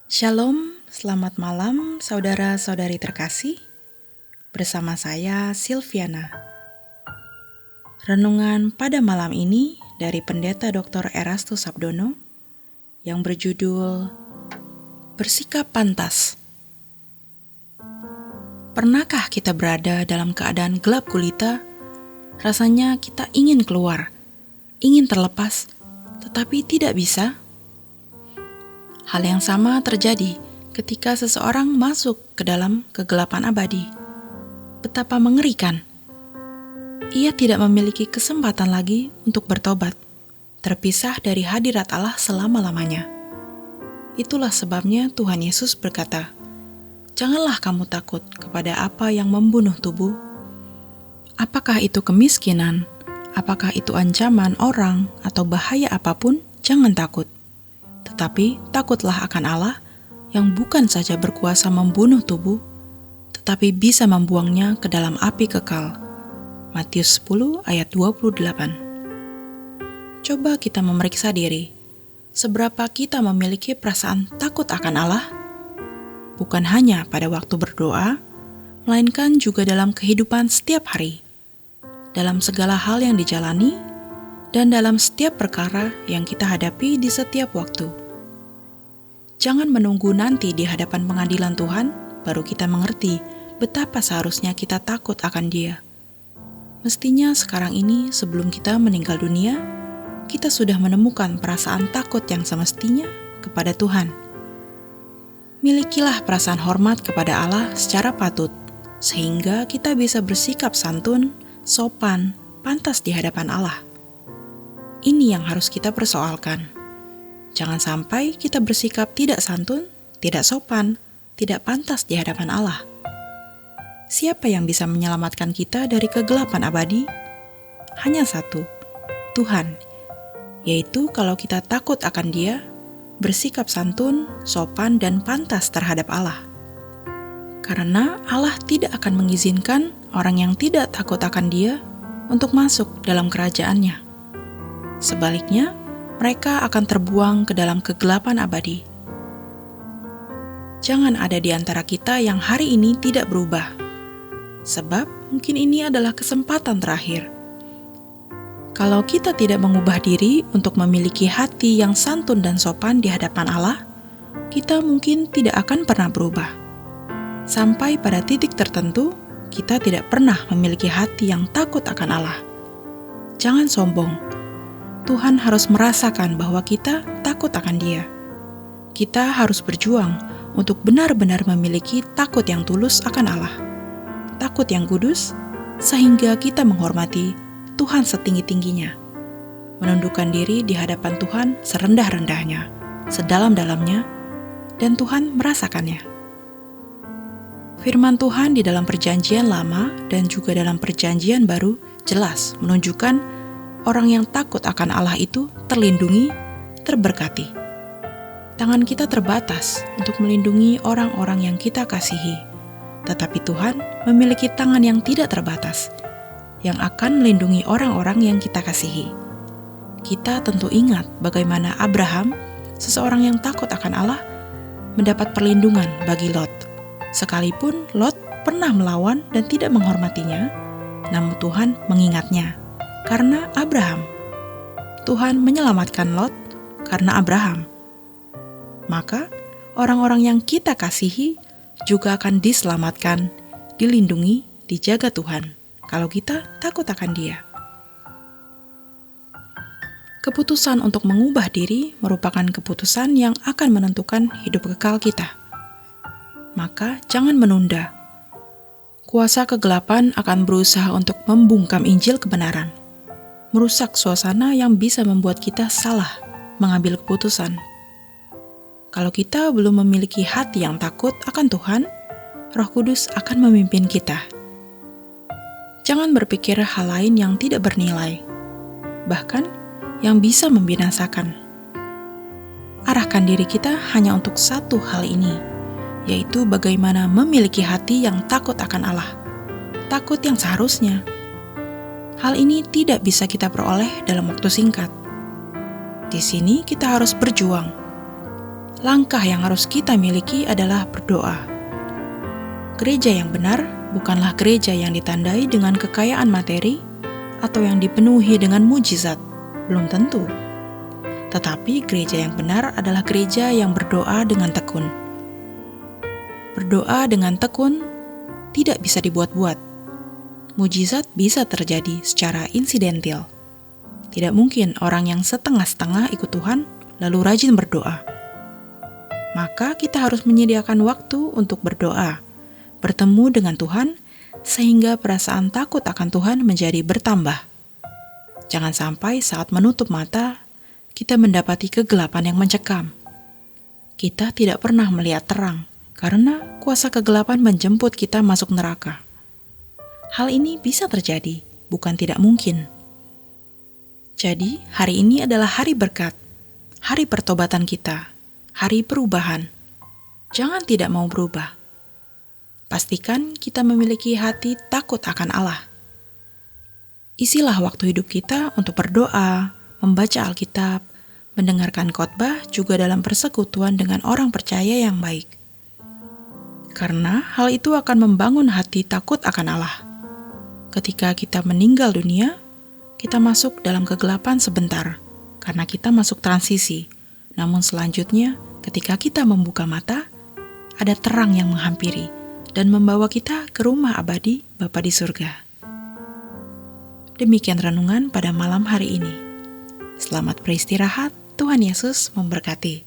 Shalom, selamat malam saudara-saudari terkasih. Bersama saya Silviana. Renungan pada malam ini dari Pendeta Dr. Erastus Sabdono yang berjudul Bersikap Pantas. Pernahkah kita berada dalam keadaan gelap gulita? Rasanya kita ingin keluar, ingin terlepas, tetapi tidak bisa. Hal yang sama terjadi ketika seseorang masuk ke dalam kegelapan abadi. Betapa mengerikan. Ia tidak memiliki kesempatan lagi untuk bertobat, terpisah dari hadirat Allah selama-lamanya. Itulah sebabnya Tuhan Yesus berkata, "Janganlah kamu takut kepada apa yang membunuh tubuh. Apakah itu kemiskinan, apakah itu ancaman orang, atau bahaya apapun, jangan takut. Tetapi takutlah akan Allah yang bukan saja berkuasa membunuh tubuh, tetapi bisa membuangnya ke dalam api kekal." Matius 10 ayat 28. Coba kita memeriksa diri. Seberapa kita memiliki perasaan takut akan Allah? Bukan hanya pada waktu berdoa, melainkan juga dalam kehidupan setiap hari, dalam segala hal yang dijalani, dan dalam setiap perkara yang kita hadapi di setiap waktu. Jangan menunggu nanti di hadapan pengadilan Tuhan, baru kita mengerti betapa seharusnya kita takut akan Dia. Mestinya sekarang ini sebelum kita meninggal dunia, kita sudah menemukan perasaan takut yang semestinya kepada Tuhan. Milikilah perasaan hormat kepada Allah secara patut, sehingga kita bisa bersikap santun, sopan, pantas di hadapan Allah. Ini yang harus kita persoalkan. Jangan sampai kita bersikap tidak santun, tidak sopan, tidak pantas di hadapan Allah. Siapa yang bisa menyelamatkan kita dari kegelapan abadi? Hanya satu, Tuhan. Yaitu kalau kita takut akan Dia, bersikap santun, sopan, dan pantas terhadap Allah. Karena Allah tidak akan mengizinkan orang yang tidak takut akan Dia untuk masuk dalam kerajaan-Nya. Sebaliknya, mereka akan terbuang ke dalam kegelapan abadi. Jangan ada di antara kita yang hari ini tidak berubah, sebab mungkin ini adalah kesempatan terakhir. Kalau kita tidak mengubah diri untuk memiliki hati yang santun dan sopan di hadapan Allah, kita mungkin tidak akan pernah berubah. Sampai pada titik tertentu, kita tidak pernah memiliki hati yang takut akan Allah. Jangan sombong. Tuhan harus merasakan bahwa kita takut akan Dia. Kita harus berjuang untuk benar-benar memiliki takut yang tulus akan Allah. Takut yang kudus, sehingga kita menghormati Tuhan setinggi-tingginya. Menundukkan diri di hadapan Tuhan serendah-rendahnya, sedalam-dalamnya, dan Tuhan merasakannya. Firman Tuhan di dalam Perjanjian Lama dan juga dalam Perjanjian Baru jelas menunjukkan orang yang takut akan Allah itu terlindungi, terberkati. Tangan kita terbatas untuk melindungi orang-orang yang kita kasihi, tetapi Tuhan memiliki tangan yang tidak terbatas, yang akan melindungi orang-orang yang kita kasihi. Kita tentu ingat bagaimana Abraham, seseorang yang takut akan Allah, mendapat perlindungan bagi Lot. Sekalipun Lot pernah melawan dan tidak menghormatinya, namun Tuhan mengingatnya. Karena Abraham, Tuhan menyelamatkan Lot karena Abraham. Maka orang-orang yang kita kasihi juga akan diselamatkan, dilindungi, dijaga Tuhan kalau kita takut akan Dia. Keputusan untuk mengubah diri merupakan keputusan yang akan menentukan hidup kekal kita. Maka jangan menunda. Kuasa kegelapan akan berusaha untuk membungkam Injil kebenaran, merusak suasana yang bisa membuat kita salah mengambil keputusan. Kalau kita belum memiliki hati yang takut akan Tuhan, Roh Kudus akan memimpin kita. Jangan berpikir hal lain yang tidak bernilai, bahkan yang bisa membinasakan. Arahkan diri kita hanya untuk satu hal ini, yaitu bagaimana memiliki hati yang takut akan Allah, takut yang seharusnya. Hal ini tidak bisa kita peroleh dalam waktu singkat. Di sini kita harus berjuang. langkah yang harus kita miliki adalah berdoa. Gereja yang benar bukanlah gereja yang ditandai dengan kekayaan materi atau yang dipenuhi dengan mujizat, belum tentu. Tetapi gereja yang benar adalah gereja yang berdoa dengan tekun. Berdoa dengan tekun tidak bisa dibuat-buat. Mujizat bisa terjadi secara insidentil. Tidak mungkin orang yang setengah-setengah ikut Tuhan lalu rajin berdoa. Maka kita harus menyediakan waktu untuk berdoa, bertemu dengan Tuhan, sehingga perasaan takut akan Tuhan menjadi bertambah. Jangan sampai saat menutup mata, kita mendapati kegelapan yang mencekam. Kita tidak pernah melihat terang, karena kuasa kegelapan menjemput kita masuk neraka. Hal ini bisa terjadi, bukan tidak mungkin. Jadi, hari ini adalah hari berkat, hari pertobatan kita, hari perubahan. Jangan tidak mau berubah. Pastikan kita memiliki hati takut akan Allah. Isilah waktu hidup kita untuk berdoa, membaca Alkitab, mendengarkan khotbah, juga dalam persekutuan dengan orang percaya yang baik. Karena hal itu akan membangun hati takut akan Allah. Ketika kita meninggal dunia, kita masuk dalam kegelapan sebentar, karena kita masuk transisi. Namun selanjutnya, ketika kita membuka mata, ada terang yang menghampiri dan membawa kita ke rumah abadi Bapa di surga. Demikian renungan pada malam hari ini. Selamat beristirahat, Tuhan Yesus memberkati.